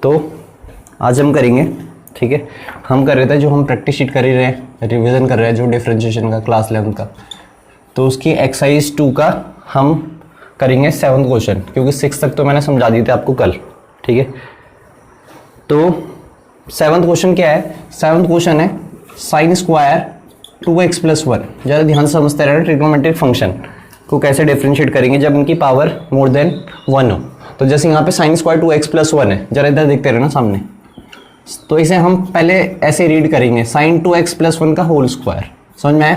तो आज हम करेंगे, ठीक है, हम कर रहे थे जो हम प्रैक्टिस शीट कर ही रहे हैं, रिवीजन कर रहे हैं जो डिफरेंशिएशन का क्लास 11 का, तो उसकी एक्सरसाइज 2 का हम करेंगे 7th क्वेश्चन, क्योंकि 6 तक तो मैंने समझा दिए थे आपको कल, ठीक है। तो 7th क्वेश्चन क्या है? 7th क्वेश्चन है साइन स्क्वायर 2x + 1। ज़्यादा ध्यान से समझते रहना, ट्रिग्नोमेट्रिक फंक्शन को कैसे डिफरेंशिएट करेंगे जब इनकी पावर मोर देन 1 हो। तो जैसे यहाँ पे साइन स्क्वायर 2x + 1 है, जरा इधर देखते रहना सामने, तो इसे हम पहले ऐसे रीड करेंगे, साइन 2x + 1 का होल स्क्वायर। समझ में आया?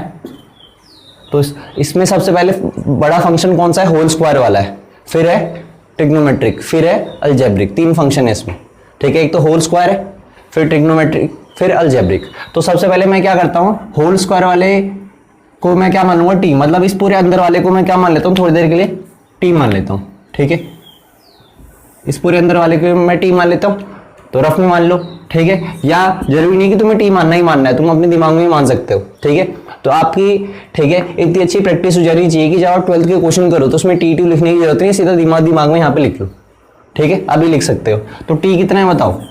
तो इसमें सबसे पहले बड़ा फंक्शन कौन सा है? होल स्क्वायर वाला है, फिर है ट्रिग्नोमेट्रिक, फिर है अलजेब्रिक। 3 फंक्शन है इसमें, ठीक है। एक तो होल स्क्वायर है, फिर ट्रिग्नोमेट्रिक, फिर अलजेब्रिक। तो सबसे पहले मैं क्या करता हूँ, होल स्क्वायर वाले को मैं क्या मान लूंगा? टी। मतलब इस पूरे अंदर वाले को मैं क्या मान लेता हूँ? थोड़ी देर के लिए टी मान लेता हूँ, ठीक है। इस पूरे अंदर वाले को मैं टी मान लेता हूँ, तो रफ में मान लो, ठीक है। या जरूरी नहीं कि तुम्हें टी मानना ही मानना है, तुम अपने दिमाग में ही मान सकते हो, ठीक है। तो आपकी, ठीक है, इतनी अच्छी प्रैक्टिस हो जानी चाहिए कि जब आप 12th के क्वेश्चन करो तो उसमें टी लिखने की जरूरत नहीं, सीधा दिमाग में यहाँ पे लिख लो, ठीक है। अभी लिख सकते हो। तो टी कितना है बताओ?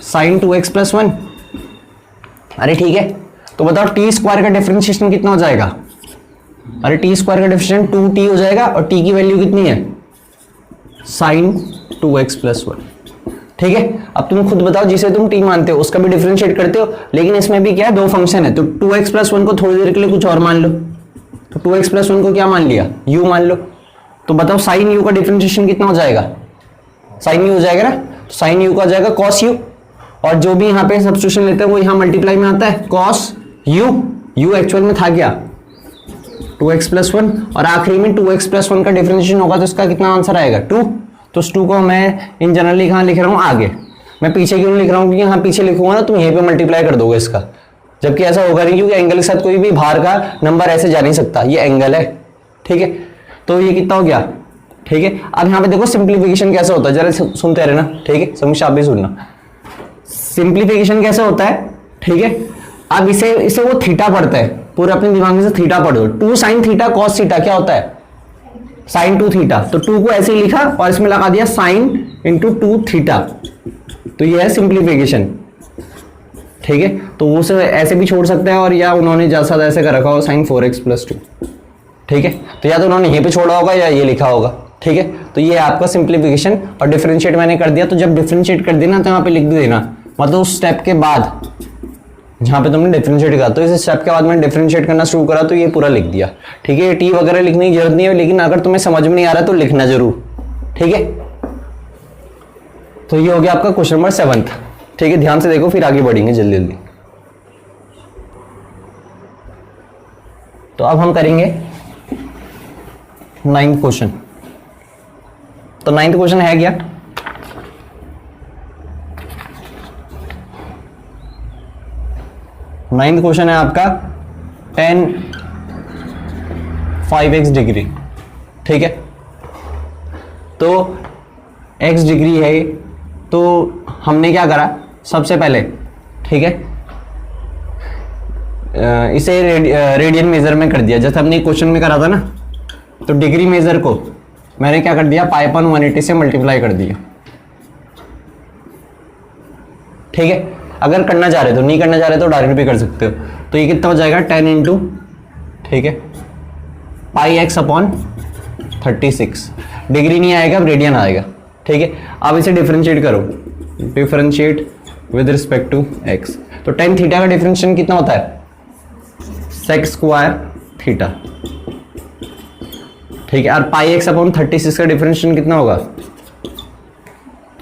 Sign 2x + 1। अरे ठीक है, तो बताओ टी स्क्वायर का डिफरेंशिएशन कितना हो जाएगा? अरे टी स्क्वायर का डिफरेंशिएशन 2t हो जाएगा, और टी की वैल्यू कितनी है? साइन 2x + 1, ठीक है। अब तुम खुद बताओ, जिसे तुम टी मानते हो उसका भी डिफरेंशिएट करते हो, लेकिन इसमें भी क्या है? 2 फंक्शन है, तो 2x + 1 को थोड़ी देर के लिए कुछ और मान लो। तो 2x + 1 को क्या मान लिया? u मान लो। तो बताओ साइन u का डिफरेंशिएशन कितना हो जाएगा? साइन u हो जाएगा ना, तो साइन u का हो जाएगा cos u, और जो भी यहाँ पे सब्स्टिट्यूशन लेते हैं वो यहाँ मल्टीप्लाई में आता है, cos u एक्चुअल में था क्या? 2x + 1, और आखिरी में 2x + 1 का डिफरेंशिएशन होगा, तो इसका कितना आंसर आएगा? 2। तो इस 2 को मैं इन जनरली कहाँ लिख रहा हूँ? आगे। मैं पीछे क्यों लिख रहा हूँ? क्योंकि यहाँ पीछे लिखूंगा ना, तुम यहीं पे मल्टीप्लाई कर दोगे इसका, जबकि ऐसा होगा नहीं, क्योंकि एंगल के साथ कोई भी बाहर का नंबर ऐसे जा नहीं सकता, ये एंगल है, ठीक है। तो ये कितना हो गया, ठीक है। अब यहाँ पे देखो सिंप्लीफिकेशन कैसे होता है, जरा सुनते रहना, ठीक है। समीक्षा आप भी सुनना, सिंप्लीफिकेशन कैसे होता है, ठीक है। अब इसे वो थीटा पढ़ता है, पूरे अपने दिमाग में से थीटा पढ़ो। 2 sin थीटा cos थीटा क्या होता है? sin 2 theta. तो 2 को ऐसे ही लिखा और इसमें लगा दिया sin × 2 थीटा, तो ये है सिंप्लीफिकेशन, ठीक है। तो वो से ऐसे भी छोड़ सकते हैं, और या उन्होंने जैसा ऐसे कर रखा होगा sin 4x + 2, ठीक है। तो या तो उन्होंने ये पे छोड़ा होगा या ये लिखा होगा, ठीक है। तो ये आपका सिंप्लीफिकेशन, और डिफरेंशिएट मैंने कर दिया। तो जब डिफरेंशिएट कर देना तो यहाँ पे लिख भी देना, मतलब उस स्टेप के बाद जहाँ पे तुमने डिफरेंशिएट करा, तो इस स्टेप के बाद मैंने डिफरेंशिएट करना शुरू करा, तो ये पूरा लिख दिया, ठीक है। टी वगैरह लिखने की जरूरत नहीं है, लेकिन अगर तुम्हें समझ में नहीं आ रहा तो लिखना जरूर, ठीक है। तो ये हो गया आपका क्वेश्चन नंबर 7th, ठीक है। ध्यान से देखो, फिर आगे बढ़ेंगे जल्दी जल्दी। तो अब हम करेंगे 9th क्वेश्चन। तो 9th क्वेश्चन है क्या? नाइन्थ क्वेश्चन है आपका tan 5x डिग्री, ठीक है। तो x डिग्री है, तो हमने क्या करा सबसे पहले, ठीक है, इसे रेडियन मेजर में कर दिया, जैसे हमने क्वेश्चन में करा था ना। तो डिग्री मेजर को मैंने क्या कर दिया? π/180 से मल्टीप्लाई कर दिया, ठीक है। अगर करना चाह रहे तो, नहीं करना चाह रहे तो डायरेक्ट भी कर सकते हो। तो ये कितना हो जाएगा? 10 × ठीक है πx/36। डिग्री नहीं आएगा, अब रेडियन आएगा, ठीक है। अब इसे डिफरेंशिएट करो, differentiate with respect to x। तो tan थीटा का डिफरेंशिएशन कितना होता है? sec² थीटा, ठीक है। और πx/36 का डिफरेंशिएशन कितना होगा?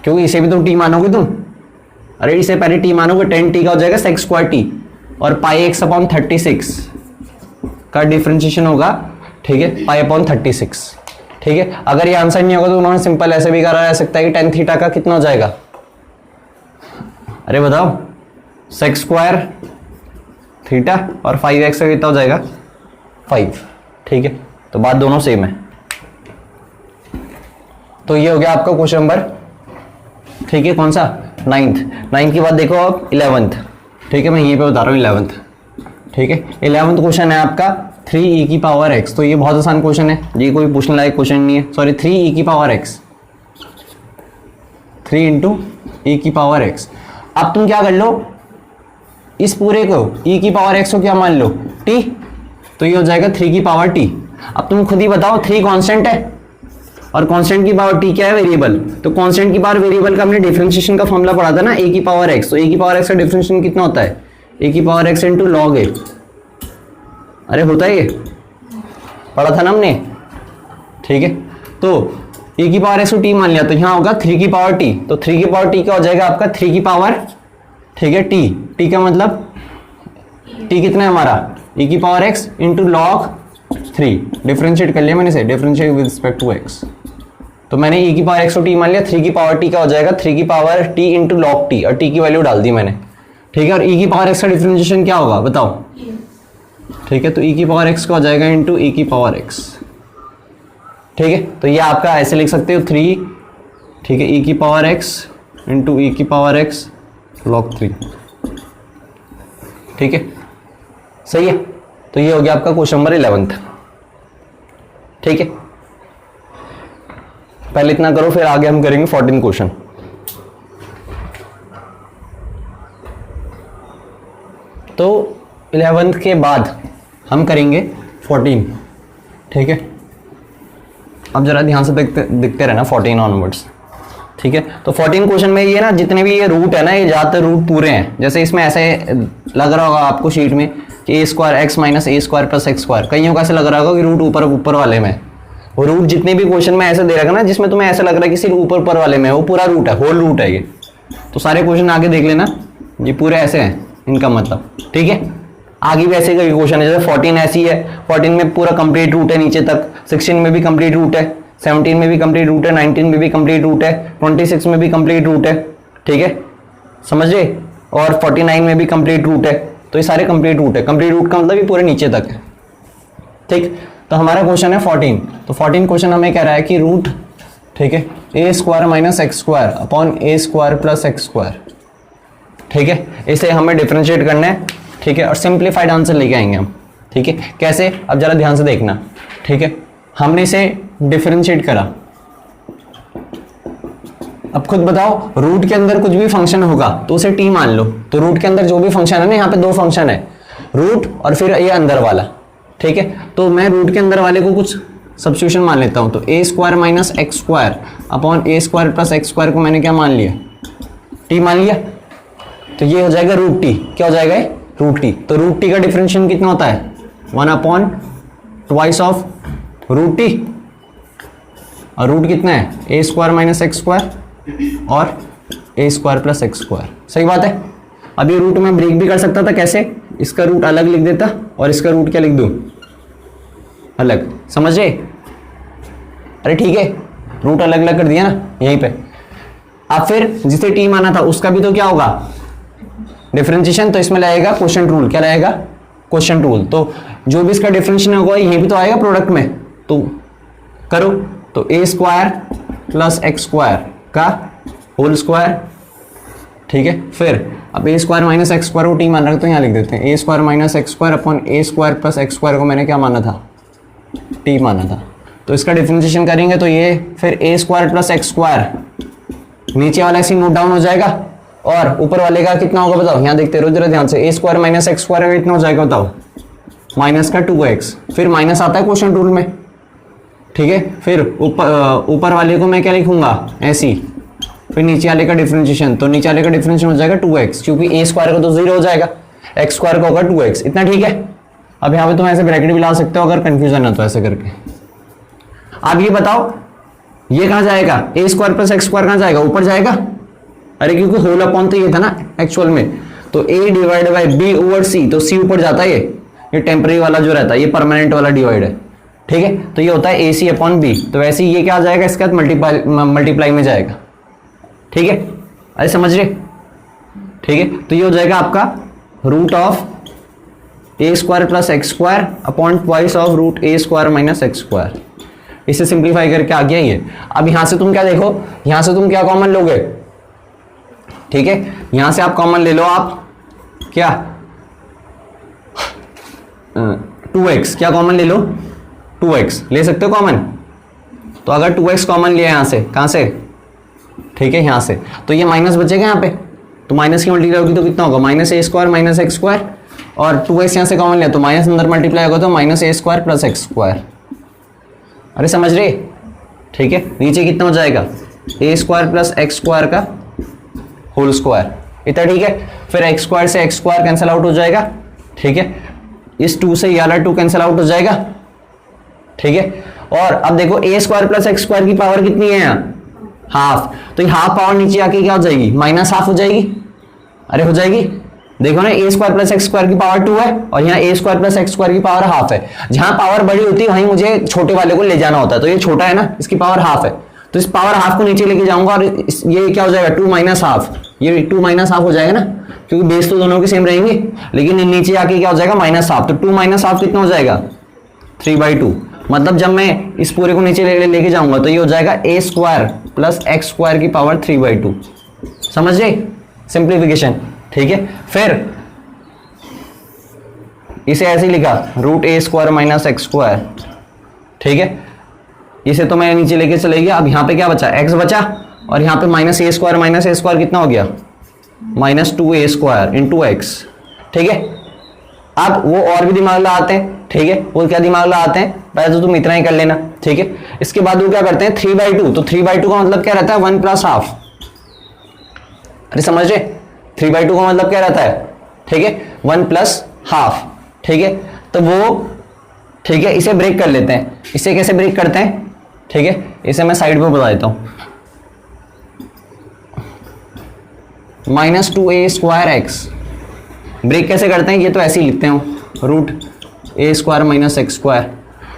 क्योंकि इसे भी तुम टी मानोगे तुम, अरे इसे पहले टी मानोगे, tan t का हो जाएगा sec² t, और πx/36 का डिफरेंशिएशन होगा, ठीक है, π/36, ठीक है। अगर ये आंसर नहीं होगा तो उन्होंने सिंपल ऐसे भी करा जा सकता है कि tan थीटा का कितना हो जाएगा? अरे बताओ, sec² थीटा और 5x का कितना हो जाएगा? 5, ठीक है। तो बात दोनों सेम है। तो ये हो गया आपका क्वेश्चन नंबर, ठीक है, कौन सा? 9th की बात देखो अब 11th, ठीक है। मैं यहीं पे बता रहा हूँ 11th, ठीक है। 11th क्वेश्चन है आपका 3e⁻x। तो ये बहुत आसान क्वेश्चन है, ये कोई पूछने लायक क्वेश्चन नहीं है, सॉरी 3e⁻x। 3 इंटू ई की पावर एक्स। अब तुम क्या कर लो, इस पूरे को e की पावर x को क्या मान लो, t, तो ये हो जाएगा 3 की पावर t। अब तुम खुद ही बताओ, 3 कांस्टेंट है और कांस्टेंट की पावर t क्या है, वेरिएबल। तो कांस्टेंट की पावर वेरिएबल का हमने डिफरेंशिएशन का फॉर्मूला पढ़ा था ना, a की पावर x। तो a की पावर x का डिफरेंशिएशन कितना होता है, a की power x into log a। अरे होता है, ये पढ़ा था ना हमने, ठीक है। तो e की पावर x को t मान लिया, तो यहाँ होगा 3 की पावर t। तो 3 की पावर t क्या हो जाएगा आपका, 3 की पावर, ठीक है, t का मतलब t कितना है हमारा, e की power x into log 3। Differentiate कर लिया मैंने से, differentiate with respect to x। तो मैंने e की पावर x को t मान लिया, 3 की पावर t का हो जाएगा 3 की power t into log t, और t की वैल्यू डाल दी मैंने, ठीक है। और e की पावर x का डिफरेंशिएशन क्या होगा बताओ, ठीक है। तो e की पावर x का हो जाएगा इंटू e की पावर x, ठीक है। तो ये आपका ऐसे लिख सकते हो 3, ठीक है, e की पावर x इंटू e की पावर x लॉग 3, ठीक है, सही है। तो ये हो गया आपका क्वेश्चन नंबर 11, ठीक है। पहले इतना करो, फिर आगे हम करेंगे 14 क्वेश्चन। तो 11th के बाद हम करेंगे 14, ठीक है। अब जरा ध्यान से देखते रहना 14 ऑनवर्ड्स, ठीक है। तो 14 क्वेश्चन में ये ना, जितने भी ये रूट है ना, ये ज्यादातर रूट पूरे हैं। जैसे इसमें ऐसे लग रहा होगा आपको शीट में कि ए स्क्वायर एक्स माइनस ए स्क्वायर प्लस एक्स स्क्वायर, कईयों का ऐसे लग रहा होगा कि रूट ऊपर ऊपर वाले में। वो रूट जितने भी क्वेश्चन में ऐसे दे रखा ना, जिसमें तुम्हें ऐसा लग रहा है कि सिर्फ ऊपर ऊपर वाले में, वो पूरा रूट है, होल रूट है ये। तो सारे क्वेश्चन आगे देख लेना, ये पूरे ऐसे हैं इनका मतलब, ठीक है। आगे भी ऐसे कई क्वेश्चन है, जैसे 14 ऐसी है, 14 में पूरा कंप्लीट रूट है नीचे तक, 16 में भी कंप्लीट रूट है, 17 में भी कंप्लीट रूट है, 19 में भी कंप्लीट रूट है, 26 में भी कंप्लीट रूट है, ठीक है, समझे। और 49 में भी कंप्लीट रूट है। तो ये सारे कंप्लीट रूट है। कंप्लीट रूट का मतलब ये पूरे नीचे तक है, ठीक। तो हमारा क्वेश्चन है 14। तो 14 क्वेश्चन हमें कह रहा है कि रूट, ठीक है, A square minus X square upon A square plus X square, ठीक है। इसे हमें डिफरेंशिएट करना है, ठीक है, और सिंप्लीफाइड आंसर लेके आएंगे हम, ठीक है। कैसे, अब जरा ध्यान से देखना, ठीक है। हमने इसे डिफरेंशिएट करा, अब खुद बताओ, रूट के अंदर कुछ भी फंक्शन होगा तो उसे टी मान लो। तो रूट के अंदर जो भी फंक्शन है ना, यहाँ पे दो फंक्शन है, रूट और फिर ये अंदर वाला, ठीक है। तो मैं रूट के अंदर वाले को कुछ सब्स्टिट्यूशन मान लेता हूं। तो A square minus X square upon A square plus X square को मैंने क्या मान लिया, टी मान लिया। तो ये हो जाएगा रूट टी, क्या हो जाएगा रूट टी। तो रूट टी का डिफरेंशिएशन कितना होता है, 1 upon twice of root T, और रूट कितना है A square minus X square और A square plus X square, सही बात है। अब ये रूट में ब्रेक भी कर सकता था, कैसे, इसका रूट अलग लिख देता और इसका रूट क्या लिख दूं, अलग, समझ रहे। अरे ठीक है, रूट अलग अलग कर दिया ना यहीं पे। अब फिर जिसे टी माना था उसका भी तो क्या होगा, डिफरेंशिएशन। तो इसमें लगेगा क्वोशिएंट रूल, क्या लगेगा, क्वोशिएंट रूल। तो जो भी इसका डिफरेंशिएशन होगा यहीं भी तो आएगा प्रोडक्ट में। तो करो, तो A square plus X square का होल स्क्वायर, ठीक है। फिर अब A square minus X square को टी मान रखते हैं, यहाँ लिख देते हैं A square minus X square upon A square plus X square को मैंने क्या माना था, टी माना था। तो इसका डिफरेंशिएशन करेंगे तो ये फिर ए स्क्वायर प्लस एक्स स्क्वायर, नीचे वाला ऐसे नोट डाउन हो जाएगा, और ऊपर वाले का कितना होगा बताओ, यहाँ देखते रहो जरा ध्यान से। ए स्क्वायर माइनस एक्स स्क्वायर कितना हो जाएगा बताओ, माइनस का 2x। फिर माइनस आता है क्वोशिएंट रूल में, ठीक है। फिर ऊपर वाले को मैं क्या लिखूंगा, ऐसी। फिर नीचे वाले का डिफरेंशिएशन, तो नीचे वाले का डिफरेंशिएशन हो जाएगा 2x, क्योंकि ए स्क्वायर का तो 0 हो जाएगा, एक्स स्क्वायर का होगा 2x, इतना ठीक है। अब यहाँ पे तुम ऐसे ब्रैकेट भी ला सकते हो अगर कंफ्यूजन है तो, ऐसे करके। अब ये बताओ ये कहाँ जाएगा, A square plus X square कहाँ जाएगा, ऊपर जाएगा। अरे क्योंकि होल अपॉन तो ये था ना एक्चुअल में, तो a divide by b over c, तो c ऊपर जाता है, ये टेम्पररी वाला जो रहता है, ये परमानेंट वाला डिवाइड है, ठीक है। तो ये होता है ac अपॉन b। तो वैसे ही ये क्या आ जाएगा, इसके साथ मल्टीप्लाई में जाएगा, ठीक है। अरे समझ रहे, ठीक है। तो ये हो जाएगा आपका root of A square plus X square upon twice of root A square minus X square. इसे सिंप्लीफाई करके आ गया ये। अब यहां से तुम क्या देखो, यहां से तुम क्या कॉमन लोगे, ठीक है। यहां से आप कॉमन ले लो, आप क्या 2x, क्या कॉमन ले लो, 2x ले सकते हो कॉमन। तो अगर 2x कॉमन लिया यहां से, कहां से, ठीक है, यहाँ से तो ये माइनस बचेगा यहाँ पे, तो माइनस की मल्टीप्लाई होगी तो कितना होगा, माइनस ए स्क्वायर माइनस एक्स स्क्वायर, और 2x यहाँ से कॉमन लिया तो माइनस अंदर मल्टीप्लाई होगा तो माइनस ए स्क्वायर प्लस एक्स स्क्वायर। अरे समझ रहे, ठीक है, नीचे कितना हो जाएगा, A square plus X square का होल स्क्वायर, इतना ठीक है। फिर एक्स स्क्वायर से एक्स स्क्वायर कैंसिल आउट हो जाएगा, ठीक है, इस 2 से ये वाला 2 कैंसिल आउट हो जाएगा, ठीक है। और अब देखो ए स्क्वायर प्लस एक्स स्क्वायर की पावर कितनी है यहाँ, हाफ, तो ये हाफ पावर नीचे आके क्या हो जाएगी, माइनस हाफ हो जाएगी। अरे हो जाएगी, देखो ना, ए स्क्वायर प्लस एक्स स्क्वायर की पावर 2 है और यहाँ ए स्क्वायर प्लस एक्स स्क्वायर की पावर हाफ है। जहां पावर बड़ी होती है वहीं मुझे छोटे वाले को ले जाना होता है, तो ये छोटा है ना, इसकी पावर हाफ है, तो इस पावर हाफ को नीचे लेके जाऊंगा और ये क्या हो जाएगा, 2 माइनस हाफ, ये 2 माइनस हाफ हो जाएगा ना, क्योंकि बेस तो दोनों के सेम रहेंगे, लेकिन नीचे आके क्या हो जाएगा, माइनस हाफ, तो 2 माइनस हाफ कितना हो जाएगा, 3/2। मतलब जब मैं इस पूरे को नीचे लेके जाऊंगा तो ये हो जाएगा A square plus X square की पावर 3/2। समझ रहे, सिंप्लीफिकेशन, ठीक है। फिर इसे ऐसे लिखा, root A square minus X square, ठीक है, इसे तो मैं नीचे लेके चले गया। अब यहाँ पे क्या बचा, x बचा, और यहाँ पे माइनस ए स्क्वायर कितना हो गया, minus 2a square into x, ठीक है। अब वो और भी दिमाग लगाते हैं, ठीक है, वो क्या दिमाग लगाते हैं, पहले तो तुम इतना ही कर लेना, ठीक है। इसके बाद वो क्या करते हैं, 3/2, तो 3/2 का मतलब क्या रहता है, 1 प्लस हाफ। अरे समझ रहे, 3/2 का मतलब क्या रहता है, ठीक है, 1 प्लस हाफ, ठीक है। तो वो, ठीक है, इसे ब्रेक कर लेते हैं। इसे कैसे ब्रेक करते हैं, ठीक है, इसे मैं साइड पे बता देता हूं, minus 2a square x break कैसे करते हैं, ये तो ऐसे ही लिखते हैं, root A square minus X square.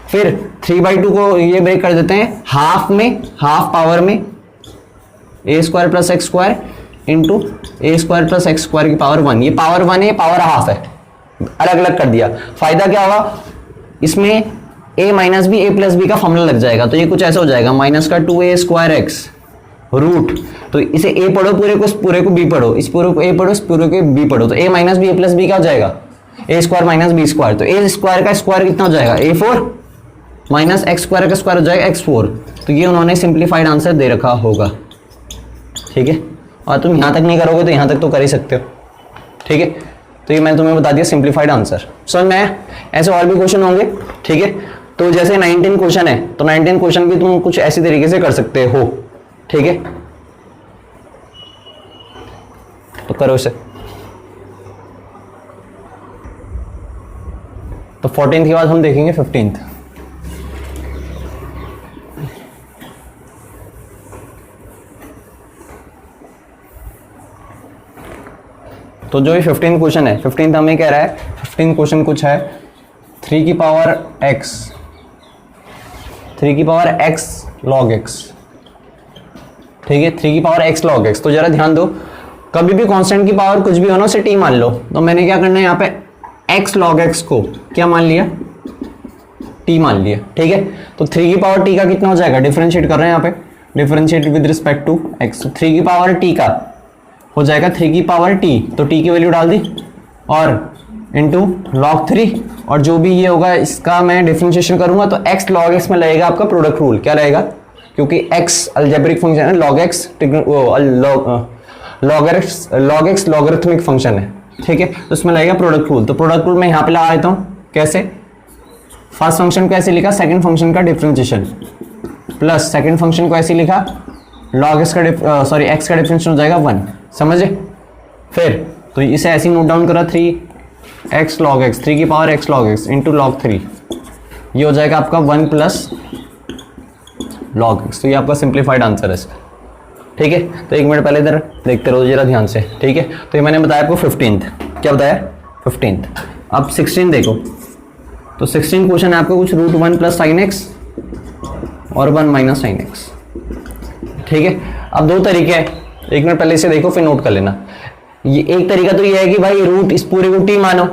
फिर 3/2 को ये ब्रेक कर देते हैं हाफ में, हाफ पावर में A square plus X square into A square plus X square की पावर 1। ये पावर 1 है, पावर हाफ है, अलग अलग कर दिया। फायदा क्या होगा, इसमें a minus B A plus B का फॉर्मूला लग जाएगा, तो ये कुछ ऐसा हो जाएगा, माइनस का 2a स्क्वायर एक्स रूट, तो इसे a पढ़ो पूरे को, इस पूरे को b पढ़ो, इस पूरे को a पढ़ो, इस पूरे को b पढ़ो, तो a minus B A plus B क्या हो जाएगा, a square minus B square, तो a स्क्वायर का स्क्वायर कितना हो जाएगा, a4 माइनस एक्स स्क्वायर का स्क्वायर हो जाएगा x4। तो ये उन्होंने सिंप्लीफाइड आंसर दे रखा होगा, ठीक है। और तुम यहाँ तक नहीं करोगे तो यहाँ तक तो कर ही सकते हो, ठीक है। तो ये मैंने तुम्हें बता दिया सिंप्लीफाइड आंसर, समझ में आया। ऐसे और भी क्वेश्चन होंगे, ठीक है। तो जैसे 19 क्वेश्चन है, तो 19 क्वेश्चन भी तुम कुछ ऐसी तरीके से कर सकते हो, ठीक है। तो करो इसे। तो 14th के बाद हम देखेंगे 15th। तो जो ये 15th क्वेश्चन है, 15th हमें कह रहा है, 15th क्वेश्चन कुछ है 3 की पावर x, 3 की पावर x log x, ठीक है, 3 की पावर x log x। तो जरा ध्यान दो, कभी भी कांस्टेंट की पावर कुछ भी हो ना, उसे t मान लो। तो मैंने क्या करना है, यहाँ पे x log x को क्या मान लिया, t मान लिया, ठीक है। तो 3 की पावर t का कितना हो जाएगा, डिफरेंशिएट कर रहे हैं यहाँ पे, differentiate with respect to x, तो 3 की पावर t का हो जाएगा 3 की पावर t, तो t की वैल्यू डाल दी और इंटू log 3, और जो भी ये होगा इसका मैं डिफरेंशिएशन करूंगा तो x log x में लगेगा आपका प्रोडक्ट रूल, क्या रहेगा, क्योंकि x अलजेब्रिक फंक्शन है, log x log x logarithmic function है, ठीक है। तो इसमें लगेगा प्रोडक्ट रूल, तो प्रोडक्ट रूल मैं यहाँ पे लगा देता हूँ, कैसे, फर्स्ट फंक्शन को ऐसे लिखा, सेकंड फंक्शन का डिफरेंशिएशन प्लस सेकंड फंक्शन को ऐसे लिखा, log x का x का डिफरेंशिएशन हो जाएगा 1, समझे। फिर तो इसे ऐसे नोट डाउन करा, 3x log x, 3 की power x log x into log 3, ये हो जाएगा आपका 1 प्लस log x। तो ये आपका सिंप्लीफाइड आंसर है इसका, ठीक है। तो एक मिनट पहले इधर देखते रहो जरा ध्यान से, ठीक है। तो ये मैंने बताया आपको 15th, क्या बताया 15th। अब 16 देखो, तो 16 क्वेश्चन है आपको कुछ √1 प्लस साइन एक्स और 1 माइनस साइन एक्स, ठीक है। अब दो तरीके हैं, एक मिनट पहले इसे देखो फिर नोट कर लेना। ये एक तरीका तो ये है कि भाई रूट इस पूरे को t मानो,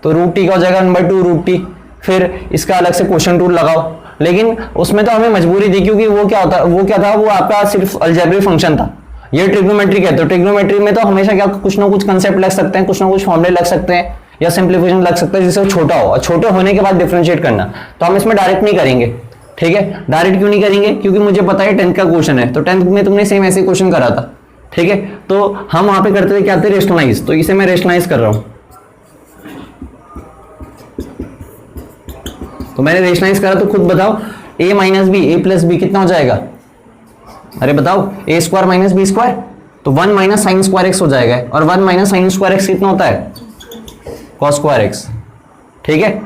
तो रूट t का हो जाएगा 1/2 रूट t, फिर इसका अलग से क्वेश्चन रूल लगाओ। लेकिन उसमें तो हमें मजबूरी थी, क्योंकि वो क्या था, वो आपका सिर्फ अलजेब्रिक फंक्शन था, ये ट्रिग्नोमेट्रिक है। तो ट्रिग्नोमेट्री में तो हमेशा क्या कुछ ना कुछ कंसेप्ट लग सकते हैं, कुछ ना कुछ फॉर्मूले लग सकते हैं, या सिंप्लीफिकेशन लग सकता है जिससे वो छोटा हो, और छोटे होने के बाद डिफरेंशिएट करना। तो हम इसमें डायरेक्ट नहीं करेंगे, ठीक है, डायरेक्ट क्यों नहीं करेंगे, क्योंकि मुझे पता है 10th का क्वेश्चन है, तो 10th में तुमने सेम ऐसे क्वेश्चन करा था, ठीक है। तो हम वहां पे करते थे क्या थे, रेशनलाइज, तो इसे मैं रेशनलाइज कर रहा हूं। तो मैंने रेशनलाइज करा, तो खुद बताओ a minus B, A plus B कितना हो जाएगा, अरे बताओ, A square minus B square, तो 1 माइनस साइन स्क्वायर एक्स हो जाएगा, और 1 माइनस साइन स्क्वायर एक्स कितना होता है, कॉस स्क्वायर एक्स, ठीक है।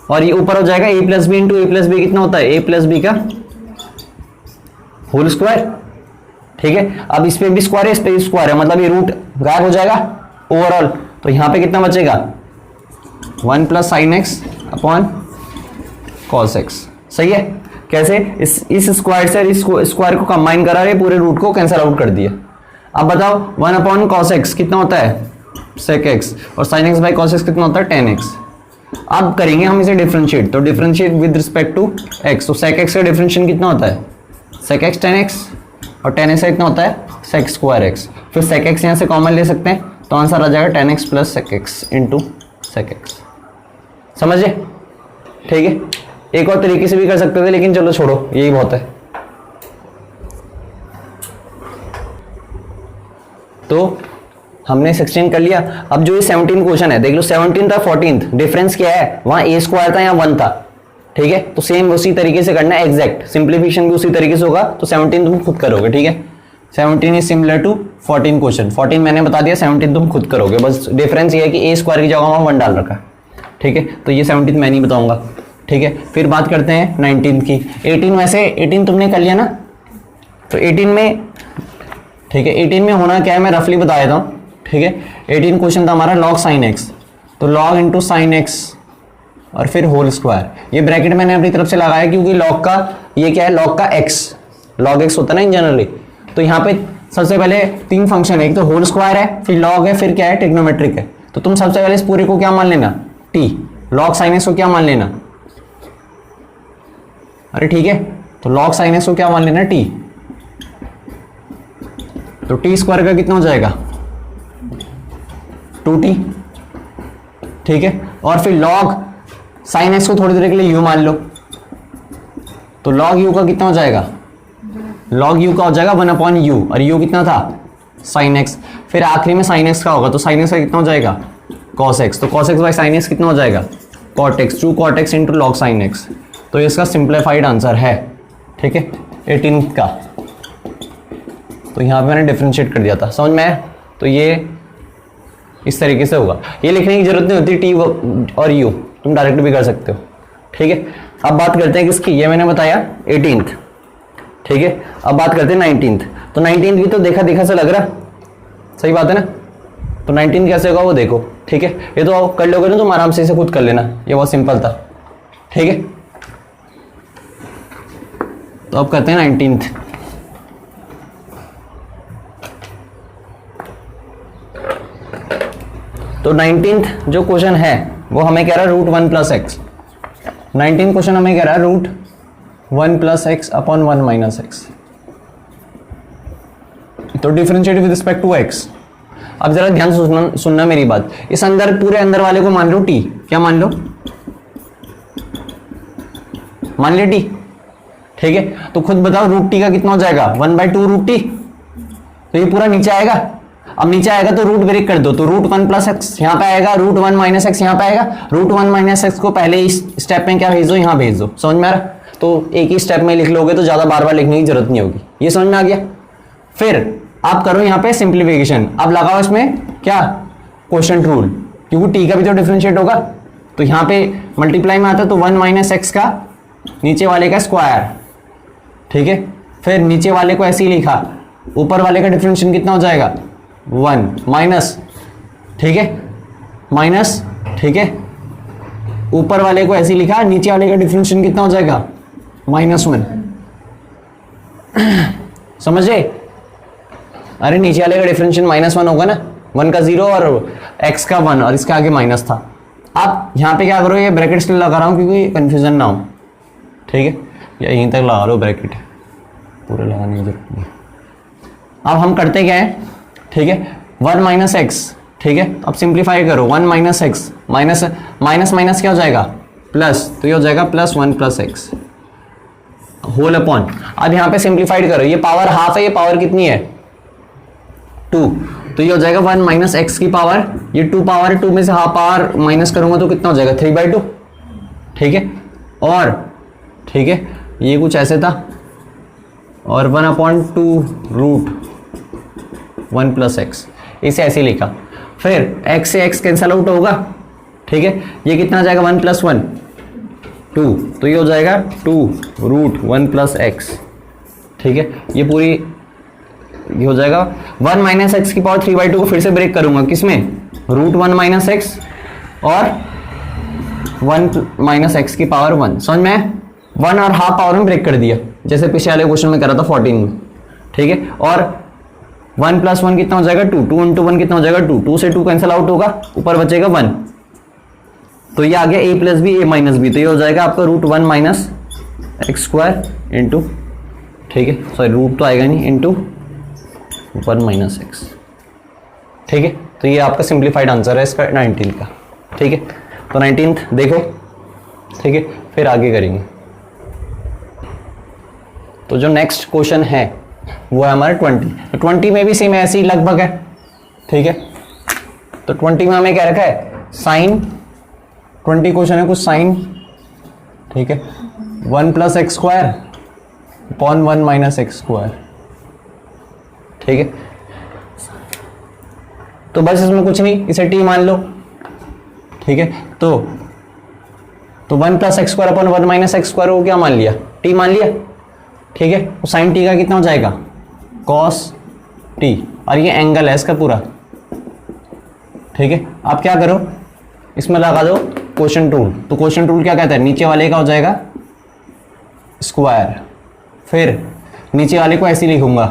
और ये ऊपर हो जाएगा ए प्लस बी इंटू ए प्लस बी कितना होता है, ए प्लस बी का होल स्क्वायर, ठीक है। अब इस पे भी स्क्वायर है, इस पे भी स्क्वायर है, मतलब ये रूट गायब हो जाएगा ओवरऑल, तो यहां पे कितना बचेगा, 1 plus sine x upon cos x, सही है। कैसे, इस स्क्वायर से इस स्क्वायर को कंबाइन करा रहे, पूरे रूट को कैंसिल आउट कर दिया। अब बताओ 1 अपॉन कॉस एक्स कितना होता है, सेक एक्स, और sine x by cos x कितना होता है, टेन एक्स। अब करेंगे हम इसे डिफरेंशिएट, तो differentiate with respect to X, तो सेक एक्स का डिफरेंशिएशन कितना होता है, सेक एक्स टेन एक्स, और टेन एक्स कितना होता है, सेक स्क्वायर एक्स। फिर सेक एक्स यहाँ से कॉमन ले सकते हैं, तो आंसर आ जाएगा tan X plus sec X into sec X, समझे, ठीक है। एक और तरीके से भी कर सकते थे, लेकिन चलो छोड़ो, यही बहुत है। तो हमने 16 कर लिया। अब जो ये 17 क्वेश्चन है, देख लो 17 था 14, डिफरेंस क्या है, वहां ए स्क्वायर था, यहाँ 1 था, ठीक है। तो सेम उसी तरीके से करना है, एग्जैक्ट सिंप्लीफिकेशन भी उसी तरीके से होगा। तो 17 तुम खुद करोगे, ठीक है। 17 इज सिमिलर टू 14 क्वेश्चन, 14 मैंने बता दिया, 17 तुम खुद करोगे। बस डिफरेंस ये है कि ए स्क्वायर की जगह वहां 1 डाल रखा है, ठीक है। तो ये 17 मैं नहीं बताऊंगा, ठीक है। फिर बात करते हैं 19 की। 18 वैसे 18 तुमने कर लिया ना, तो 18 में, ठीक है, 18 में होना क्या है मैं रफली बता देता हूँ, ठीक है। 18 क्वेश्चन था हमारा लॉग साइन एक्स, तो लॉग इंटू साइन एक्स और फिर होल स्क्वायर। ये ब्रैकेट मैंने अपनी तरफ से लगाया क्योंकि लॉग का ये क्या है, लॉग का एक्स, लॉग एक्स होता है ना इन जनरली। तो यहाँ पे सबसे पहले 3 फंक्शन है, एक तो होल स्क्वायर है, फिर लॉग है, फिर क्या है, ट्रिग्नोमेट्रिक है। तो तुम सबसे पहले इस पूरे को क्या मान लेना, टी, लॉग साइन एक्स को क्या मान लेना, अरे ठीक है, तो लॉग साइन एक्स को क्या मान लेना, टी। तो टी स्क्वायर का कितना हो जाएगा, 2t, ठीक है। और फिर लॉग साइन एक्स को थोड़ी देर के लिए यू मान लो, तो लॉग यू का कितना हो जाएगा, लॉग यू का हो जाएगा 1 अपॉन यू, और यू कितना था, साइन एक्स। फिर आखिरी में साइन एक्स का होगा, तो साइन एक्स का कितना हो जाएगा, कॉस एक्स। तो cos X by sine X कितना हो जाएगा, cot X, 2 cot X into log sine X. तो इसका सिंप्लीफाइड आंसर है, ठीक है, 18 का। तो यहाँ पे मैंने डिफरेंशिएट कर दिया था, समझ में आया। तो ये इस तरीके से होगा, ये लिखने की जरूरत नहीं होती, टी और यू तुम डायरेक्ट भी कर सकते हो, ठीक है। अब बात करते हैं किसकी, ये मैंने बताया 18th, ठीक है। अब बात करते हैं 19th। तो 19th की तो देखा देखा से लग रहा, सही बात है ना। तो 19 कैसे होगा वो देखो, ठीक है। ये तो कर लोगे ना तुम आराम से, इसे खुद कर लेना, ये बहुत सिंपल था, ठीक है। तो अब करते हैं 19th। तो 19th जो क्वेश्चन है वो हमें कह रहा है root 1 plus x. 19th question हमें कह रहा है root 1 plus X upon 1 minus X. तो differentiate with respect to X. अब जरा ध्यान सुनना मेरी बात, इस अंदर पूरे अंदर वाले को मान लो टी, क्या मान लो, मान ले टी, ठीक है। तो खुद बताओ रूट टी का कितना हो जाएगा, 1/2 रूट टी। तो ये पूरा नीचे आएगा, अब नीचे आएगा तो रूट ब्रेक कर दो, तो रूट 1 प्लस एक्स यहाँ पे आएगा, रूट 1 माइनस एक्स यहाँ पे आएगा। रूट 1 माइनस एक्स को पहले इस स्टेप में क्या भेज दो, यहाँ भेज दो, समझ में आ रहा। तो एक ही स्टेप में लिख लोगे तो ज्यादा बार बार लिखने की जरूरत नहीं होगी, ये समझ में आ गया। फिर आप करो यहाँ पे सिंप्लीफिकेशन, अब लगाओ इसमें क्या, क्वोशिएंट रूल, क्योंकि टी का भी तो डिफरेंशिएट होगा। तो यहाँ पे मल्टीप्लाई में आता है, तो 1 माइनस एक्स का नीचे वाले का स्क्वायर, ठीक है। फिर नीचे वाले को ऐसे ही लिखा, ऊपर वाले का डिफरेंशिएशन कितना हो जाएगा, 1 माइनस, ठीक है, माइनस, ठीक है। ऊपर वाले को ऐसे ही लिखा, नीचे वाले का डिफरेंशिएशन कितना हो जाएगा, -1। समझे, अरे नीचे वाले का डिफरेंशिएशन -1 होगा ना, 1 का 0 और x का 1 और इसका आगे माइनस था। आप यहाँ पे क्या करो, ये ब्रैकेट इसलिए लगा रहा हूँ क्योंकि कंफ्यूजन ना हो, ठीक है, या यहीं तक लगा लो ब्रैकेट, पूरे लगाने की जरूरत नहीं। अब हम करते क्या है, ठीक है, 1 माइनस एक्स, ठीक है। अब सिंप्लीफाई करो, 1 minus x, minus minus minus क्या हो जाएगा, प्लस, तो ये हो जाएगा +1 प्लस एक्स। होल अपॉन, अब यहाँ पे सिंप्लीफाइड करो, ये पावर हाफ है, ये पावर कितनी है 2, तो ये हो जाएगा 1 माइनस एक्स की पावर, ये 2 पावर है, 2 में से हाफ पावर माइनस करूंगा तो कितना हो जाएगा 3/2, ठीक है। और ठीक है ये कुछ ऐसे था, और 1/2 रूट 1 प्लस एक्स, इसे ऐसे लिखा। फिर x से x कैंसल आउट होगा, ठीक है, ये कितना आ जाएगा 1 + 1 2, तो ये हो जाएगा 2 रूट 1 प्लस एक्स, ठीक है। ये पूरी ये हो जाएगा 1 माइनस एक्स की पावर 3/2 को फिर से ब्रेक करूंगा किसमें, रूट 1 माइनस एक्स और 1 माइनस एक्स की पावर 1, समझ में 1 और हाफ पावर में ब्रेक कर दिया, जैसे पिछले वाले क्वेश्चन में करा था 14 में, ठीक है। और 1 + 1 कितना हो जाएगा 2, 2 × 1 कितना हो जाएगा 2, 2 से 2 कैंसिल आउट होगा, ऊपर बचेगा 1, तो ये आ गया a + b a - b, तो ये हो जाएगा आपका root 1 minus X square into, ठीक है, सॉरी रूट तो आएगा नहीं, इंटू 1 माइनस एक्स, ठीक है। तो ये आपका सिंप्लीफाइड आंसर है इसका 19 का, ठीक है। तो 19th देखो, ठीक है, फिर आगे करेंगे। तो जो नेक्स्ट क्वेश्चन है वो है हमारा 20, तो 20 में भी सेम ऐसे ही लगभग है, ठीक है। तो 20 में हमें क्या रखा है साइन, 20 क्वेश्चन है कुछ साइन, ठीक है, 1 + x² अपॉन 1 माइनस x², ठीक है। तो बस इसमें कुछ नहीं, इसे t मान लो, ठीक है। तो 1 + x² अपॉन 1 माइनस x² को क्या मान लिया, t मान लिया, ठीक है। तो साइन t का कितना हो जाएगा cos t, और ये एंगल है इसका पूरा, ठीक है। आप क्या करो इसमें लगा दो क्वोशंट रूल, तो क्वोशंट रूल क्या कहता है, नीचे वाले का हो जाएगा स्क्वायर, फिर नीचे वाले को ऐसे लिखूंगा,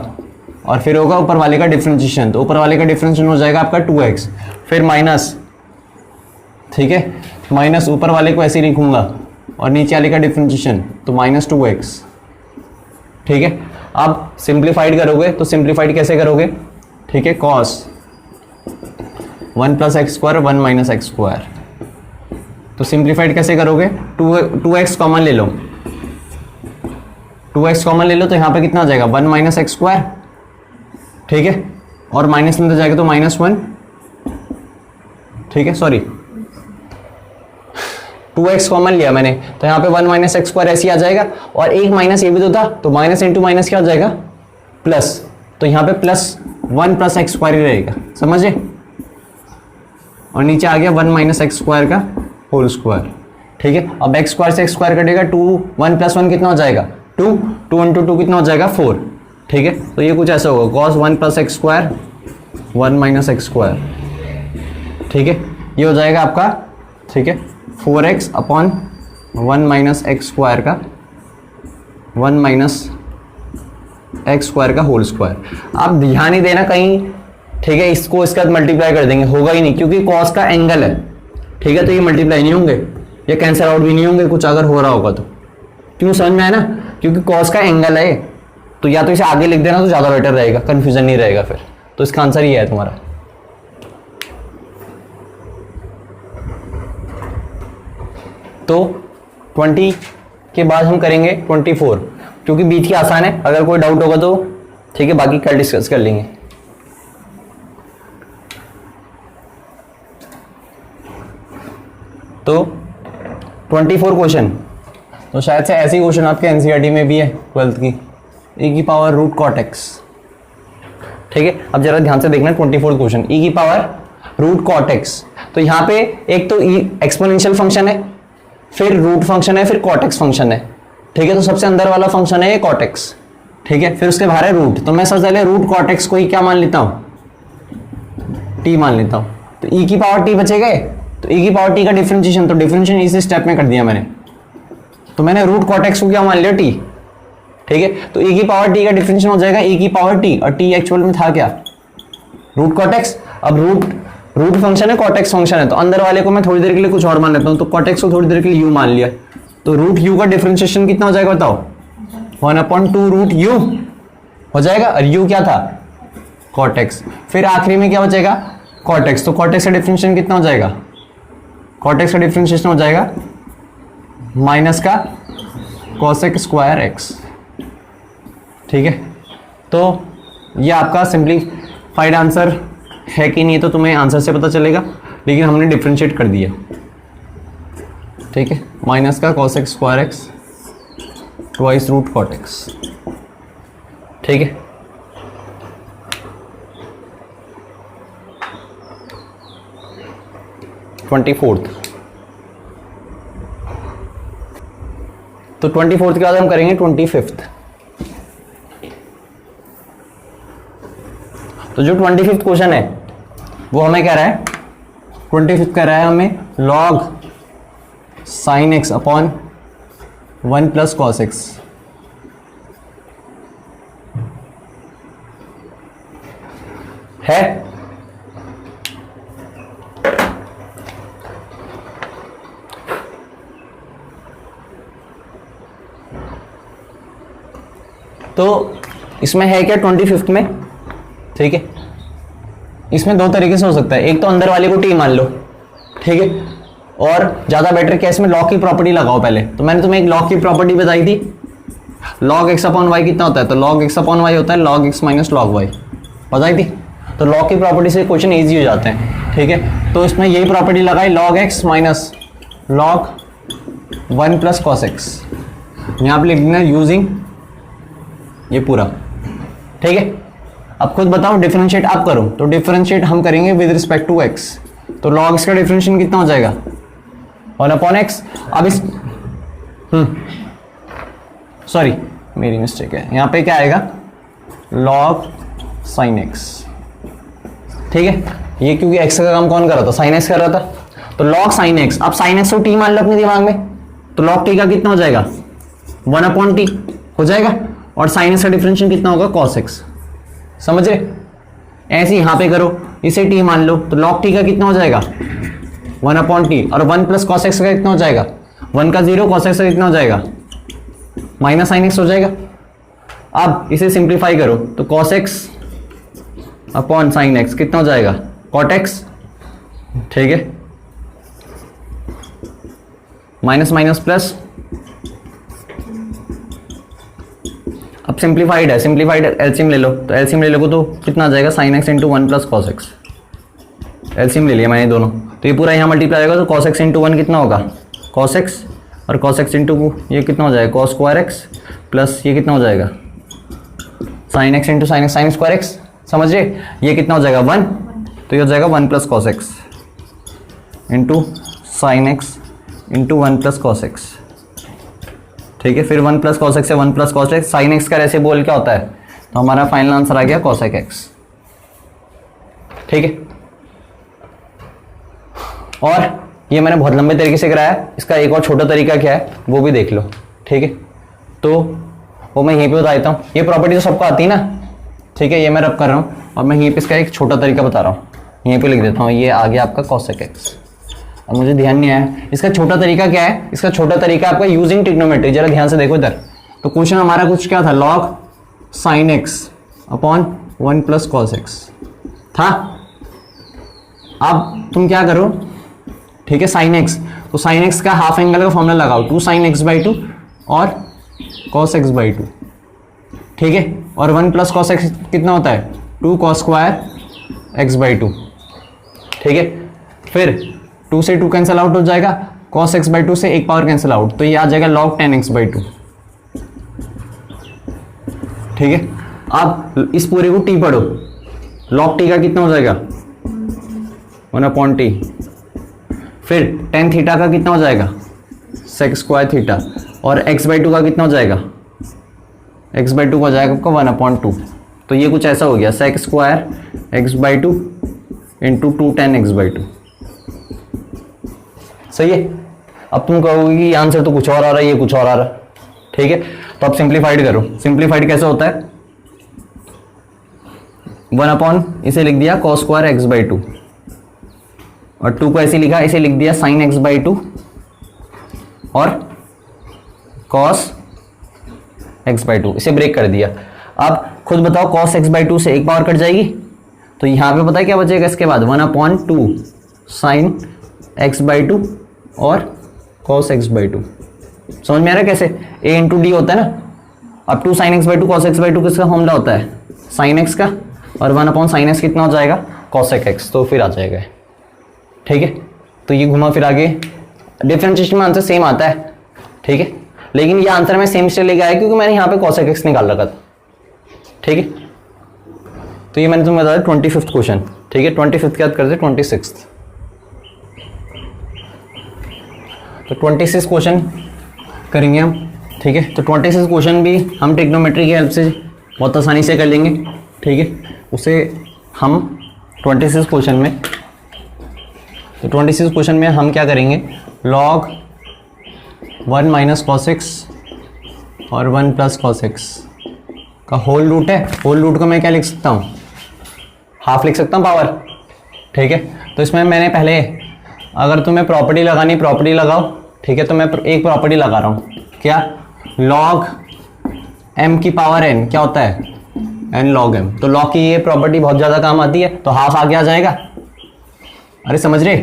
और फिर होगा ऊपर वाले का डिफरेंशिएशन, तो ऊपर वाले का डिफरेंशिएशन हो जाएगा आपका 2x, फिर माइनस, ठीक है, माइनस ऊपर वाले को ऐसे लिखूंगा और नीचे वाले का डिफरेंशिएशन, तो -2x, ठीक है। अब सिंप्लीफाइड करोगे तो सिंप्लीफाइड कैसे करोगे, ठीक है, cos 1 + x² 1 माइनस x², तो सिंप्लीफाइड कैसे करोगे, 2x कॉमन ले लो, 2x कॉमन ले लो, तो यहाँ पे कितना आ जाएगा 1 माइनस x², ठीक है, और माइनस अंदर जाएगा तो -1, ठीक है, सॉरी 2x कॉमन लिया मैंने, तो यहाँ पे 1 माइनस x² ऐसे ही आ जाएगा, और एक माइनस ये भी तो था, तो माइनस इंटू माइनस क्या हो जाएगा प्लस, तो यहाँ पे +1 + x² ही रहेगा, समझे, और नीचे आ गया 1 माइनस x² का होल स्क्वायर, ठीक है। अब x² से x² कटेगा, 1 + 1 कितना हो जाएगा 2, 2 × 2 कितना हो जाएगा 4, ठीक है। तो ये कुछ ऐसा होगा cos 1 + x² 1 माइनस x², ठीक है, ये हो जाएगा आपका, ठीक है, 4x अपॉन 1 माइनस x² का 1 माइनस x² का होल स्क्वायर। आप ध्यान ही देना कहीं, ठीक है, इसको इसके साथ मल्टीप्लाई कर देंगे, होगा ही नहीं, क्योंकि cos का एंगल है, ठीक है, तो ये मल्टीप्लाई नहीं होंगे, ये कैंसिल आउट भी नहीं होंगे, कुछ अगर हो रहा होगा तो, क्यों समझ में आया ना, क्योंकि cos का एंगल है, तो या तो इसे आगे लिख देना तो ज़्यादा बेटर रहेगा, कंफ्यूजन नहीं रहेगा फिर, तो इसका आंसर ये है तुम्हारा। तो 20 के बाद हम करेंगे 24, क्योंकि बीच की आसान है, अगर कोई डाउट होगा तो ठीक है, बाकी कल डिस्कस कर लेंगे। तो 24 क्वेश्चन, तो शायद से ऐसे ही क्वेश्चन आपके एनसीईआरटी में भी है 12th की, e की पावर रूट cot x, ठीक है। अब जरा ध्यान से देखना 24 क्वेश्चन, e की पावर रूट cot x, तो यहाँ पे एक तो एक्सपोनेंशियल फंक्शन है, फिर रूट फंक्शन है, फिर cot x फंक्शन है, ठीक है। तो सबसे अंदर वाला फंक्शन है ये cot x, ठीक है, फिर उसके बाहर है रूट, तो मैं सबसे पहले रूट cot x को ही क्या मान लेता हूँ, t मान लेता हूँ, तो e की पावर t बचेगा, तो e की पावर t का डिफरेंशिएशन, तो डिफरेंशिएशन इसी स्टेप में कर दिया मैंने, तो मैंने रूट cot x को क्या मान लिया t, ठीक है। तो e की पावर t का डिफरेंशिएशन हो जाएगा e की पावर t, और t एक्चुअल में था क्या रूट cot x। अब रूट फंक्शन है, cot x फंक्शन है, तो अंदर वाले को मैं थोड़ी देर के लिए कुछ और मान लेता हूँ, तो cot x को थोड़ी देर के लिए u मान लिया, तो रूट u का डिफरेंशिएशन कितना हो जाएगा बताओ, 1/2 रूट u हो जाएगा, और u क्या था cot x, फिर आखिरी में क्या बचेगा cot x, तो cot x का डिफरेंशिएशन कितना हो जाएगा, cot x का डिफरेंशिएशन हो जाएगा माइनस का cosec² x, ठीक है, तो ये आपका सिंप्लीफाइड आंसर है कि नहीं तो तुम्हें आंसर से पता चलेगा, लेकिन हमने डिफ्रेंशिएट कर दिया। ठीक है, माइनस का cos x square X twice root cot x। ठीक है, ट्वेंटी-4th, तो 24th के बाद हम करेंगे 25th। तो जो 25th क्वेश्चन है वो हमें कह रहा है, 25th कह रहा है हमें log sin x upon 1 plus cos x। है तो इसमें है क्या 25th में? ठीक है, इसमें दो तरीके से हो सकता है, एक तो अंदर वाले को टी मान लो, ठीक है, और ज़्यादा बेटर क्या इसमें लॉग की प्रॉपर्टी लगाओ पहले। तो मैंने तुम्हें एक लॉग की प्रॉपर्टी बताई थी, log x अपॉन वाई कितना होता है, तो log x अपॉन वाई होता है log x minus log y, बताई थी। तो लॉग की प्रॉपर्टी से क्वेश्चन ईजी हो जाते हैं। ठीक है, तो इसमें यही प्रॉपर्टी लगाई log x minus log 1 plus cos x, यहाँ पे लिख देना यूजिंग ये पूरा। ठीक है, अब खुद बताओ डिफरेंशिएट आप करो, तो डिफरेंशिएट हम करेंगे विद रिस्पेक्ट टू x, तो log x का डिफरेंशिएशन कितना हो जाएगा 1 अपॉन x। अब इस सॉरी मेरी मिस्टेक है, यहाँ पे क्या आएगा log sin x। ठीक है, ये क्योंकि x का काम कौन कर रहा था, sin x कर रहा था, तो log sin x। अब sin x को t मान लो अपने दिमाग में, तो log t का कितना हो जाएगा 1 अपॉन t हो जाएगा, और sin x का डिफरेंशिएशन कितना होगा cos x। समझ रहे? ऐसे यहां पे करो, इसे t मान लो, तो log t का कितना हो जाएगा 1 अपॉन टी, और 1 प्लस cos x का कितना हो जाएगा 1 का 0, cos x का कितना हो जाएगा माइनस sin x हो जाएगा। अब इसे सिंप्लीफाई करो, तो cos x upon sin x कितना हो जाएगा cot x। ठीक है, माइनस माइनस प्लस, अब सिंप्लीफाइड है, सिंप्लीफाइड एलसीएम ले लो, तो एलसीएम ले लो तो कितना आ जाएगा sin x into 1 plus cos x। LCM ले लिया मैंने दोनों, तो ये पूरा यहाँ मल्टीप्लाई होगा, तो cos x इंटू 1 कितना होगा cos x, और cos x इंटू ये कितना हो जाएगा cos स्क्वायर x, प्लस ये कितना हो जाएगा sin x into sin square x। समझ रहे? ये कितना हो जाएगा 1, तो ये हो जाएगा 1 plus cos x into sin x into 1 plus cos x। ठीक है, फिर 1 प्लस cos x से 1 plus cos x, sin x का ऐसे बोल क्या होता है, तो हमारा फाइनल आंसर आ गया cosec x। ठीक है, और ये मैंने बहुत लंबे तरीके से कराया, इसका एक और छोटा तरीका क्या है वो भी देख लो। ठीक है, तो वो मैं यहीं पे बता देता हूँ, ये प्रॉपर्टी तो सबको आती है ना। ठीक है, ये मैं रब कर रहा हूँ, और मैं यहीं पे इसका एक छोटा तरीका बता रहा हूँ, यहीं पे लिख देता हूँ, ये आ गया आपका cosec x। अब मुझे ध्यान नहीं आया इसका छोटा तरीका क्या है, इसका छोटा तरीका आपका यूजिंग ट्रिग्नोमेट्री। जरा ध्यान से देखो इधर, तो क्वेश्चन हमारा कुछ क्या था, log sin x upon 1 plus cos x था। अब तुम क्या करो, ठीक है, sin x, तो sin x का हाफ एंगल का फॉर्मूला लगाओ, 2 sin x बाई 2 और cos x बाई 2। ठीक है, और 1 प्लस cos x कितना होता है 2 cos स्क्वायर x बाई 2। ठीक है, फिर 2 से 2 कैंसिल आउट हो जाएगा, cos x बाई 2 से एक पावर कैंसिल आउट, तो ये आ जाएगा log 10x बाई 2। ठीक है, अब इस पूरे को t पढ़ो, log t का कितना हो जाएगा 1 अपॉन t, फिर tan थीटा का कितना हो जाएगा sec स्क्वायर थीटा, और x बाई 2 का कितना हो जाएगा x बाई 2 का हो जाएगा आपका 1 अपॉन 2। तो ये कुछ ऐसा हो गया sec square x by 2 into 2 tan x by 2। सही है, अब तुम कहोगे कि आंसर तो कुछ और आ रहा है, ये कुछ और आ रहा है। ठीक है, तो अब सिंप्लीफाइड करो, सिंप्लीफाइड कैसे होता है 1 अपॉन इसे लिख दिया cos स्क्वायर x बाई 2, और 2 को ऐसे लिखा, इसे लिख दिया sin x बाई 2 और cos x बाई 2, इसे ब्रेक कर दिया। अब खुद बताओ cos x बाई 2 से एक पावर कट जाएगी, तो यहाँ पे पता है क्या बचेगा इसके बाद 1 अपॉन 2 sin x बाई 2 और cos x बाई 2। समझ में आ रहा है कैसे, a इंटू डी होता है ना। अब 2 sin x by 2 cos x by 2 किसका फॉर्मूला होता है, sin x का, और 1 अपॉन sin x कितना हो जाएगा, cosec x, तो फिर आ जाएगा, ठीक है। तो ये घुमा फिर आगे डिफरेंशिएशन में आंसर सेम आता है, ठीक है, लेकिन ये आंसर मैं सेम से लेके आया क्योंकि मैंने यहाँ पे cosec x निकाल रखा था, ठीक है। तो ये मैंने तुम्हें बताया 25th क्वेश्चन, ठीक है। 25th के बाद करते 26th। तो 26th क्वेश्चन करेंगे हम, ठीक है। तो 26th क्वेश्चन भी हम ट्रिग्नोमेट्री की हेल्प से बहुत आसानी से कर लेंगे, ठीक है। उसे हम 26th क्वेश्चन में, तो 26th क्वेश्चन में हम क्या करेंगे, log 1 माइनस cos x और 1 प्लस cos x का होल रूट है। होल रूट को मैं क्या लिख सकता हूँ, हाफ लिख सकता हूँ पावर, ठीक है। तो इसमें मैंने पहले, अगर तुम्हें प्रॉपर्टी लगानी, प्रॉपर्टी लगाओ, ठीक है। तो मैं एक प्रॉपर्टी लगा रहा हूँ, क्या, log m की पावर n क्या होता है, n log m। तो log की ये प्रॉपर्टी बहुत ज़्यादा काम आती है, तो हाफ आगे आ जाएगा। अरे समझ रहे,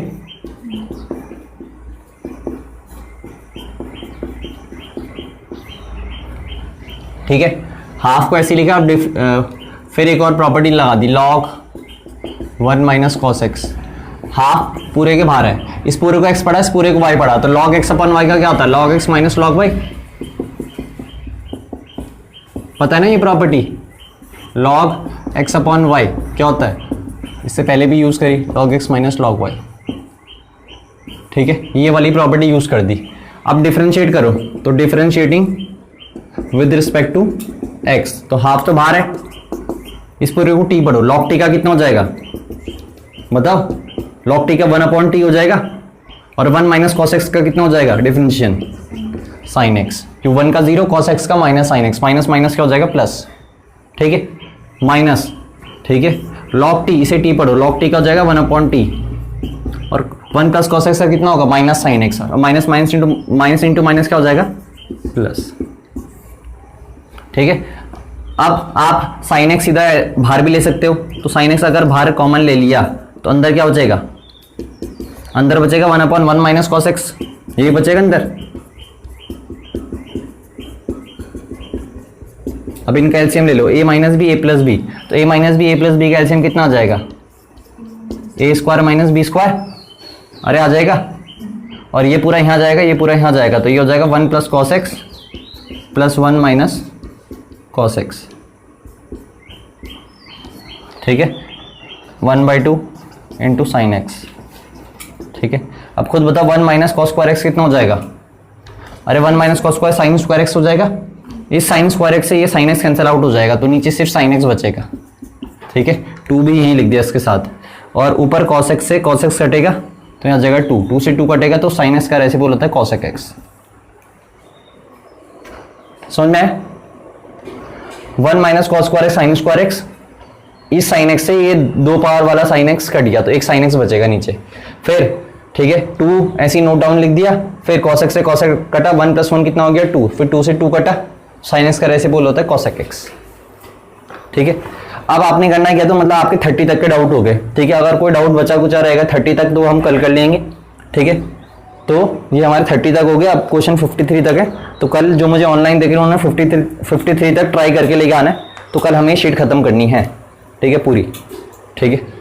ठीक है। हाफ को ऐसे लिखा, अब फिर एक और प्रॉपर्टी लगा दी, log 1 minus cos x। Half पूरे के बाहर है, इस पूरे को x पढ़ा, इस पूरे को y पढ़ा, तो log x अपन y का क्या होता है, log x minus log y, पता है ना ये property, log x upon y क्या होता है, इससे पहले भी यूज करी, log x minus log y, ठीक है। ये वाली प्रॉपर्टी यूज कर दी। अब डिफरेंशिएट करो, तो differentiating with respect to x, तो हाफ तो बाहर है, इस पूरे को t पढ़ो, log t का कितना हो जाएगा बताओ, log t का 1 अपॉन t हो जाएगा, और 1 माइनस cos x का कितना हो जाएगा, डिफरेंशिएशन sin x, क्यों 1 का 0, cos x का minus sin x, minus minus क्या हो जाएगा प्लस, ठीक है, माइनस, ठीक है। log t, इसे t पढ़ो, log t का हो जाएगा 1 अपॉन t, और 1 प्लस cos x का कितना होगा, माइनस sin x, और माइनस माइनस इंटू माइनस क्या हो जाएगा, प्लस, ठीक है। अब आप sin x सीधा बाहर भी ले सकते हो, तो sin x अगर बाहर कॉमन ले लिया तो अंदर क्या बचेगा, अंदर बचेगा 1 अपॉन 1 माइनस cos x, ये बचेगा अंदर। अब इनका एलसीएम ले लो, a minus B A plus B, तो a minus B A plus B का एलसीएम कितना आ जाएगा, A square minus B square, अरे आ जाएगा, और ये पूरा यहाँ जाएगा, ये पूरा यहाँ जाएगा, तो ये हो जाएगा 1 plus cos x plus 1 minus cos x, ठीक है, 1/2 इंटू साइन एक्स, ठीक है। अब खुद बताओ 1 माइनस कॉस स्क्वायर एक्स कितना हो जाएगा, अरे 1 minus cos square sine square x हो जाएगा, इस साइन स्क्वायर एक्स से ये साइन एक्स कैंसिल आउट हो जाएगा, तो नीचे सिर्फ साइन एक्स बचेगा, ठीक है। 2 भी यहीं लिख दिया इसके साथ, और ऊपर cos x से cos x कटेगा तो यहाँ जगह 2 से 2 कटेगा, तो साइन एक्स का रेसिप्रोकल होता है cosec x, समझ में आया। 1 minus cos square x sine square x, इस साइन एक्स से ये 2 पावर वाला साइन एक्स कट गया, तो एक साइन एक्स बचेगा नीचे, फिर ठीक है 2 ऐसी नोट डाउन लिख दिया, फिर cos x से cos x कटा, 1 + 1 कितना हो गया 2, फिर 2 से 2 कटा, साइन एक्स का रेसिप्रोकल होता है cosec x, ठीक है। अब आपने करना क्या, तो मतलब आपके 30 तक के डाउट हो गए, ठीक है। अगर कोई डाउट बचा कुचा रहेगा 30 तक तो हम कल कर लेंगे, ठीक है। तो ये हमारे 30 तक हो गया, अब क्वेश्चन 53 तक है, तो कल जो मुझे ऑनलाइन देख रहे हैं उन्होंने 53 तक ट्राई करके लेके आना है, तो कल हमें शीट खत्म करनी है, ठीक है पूरी, ठीक है।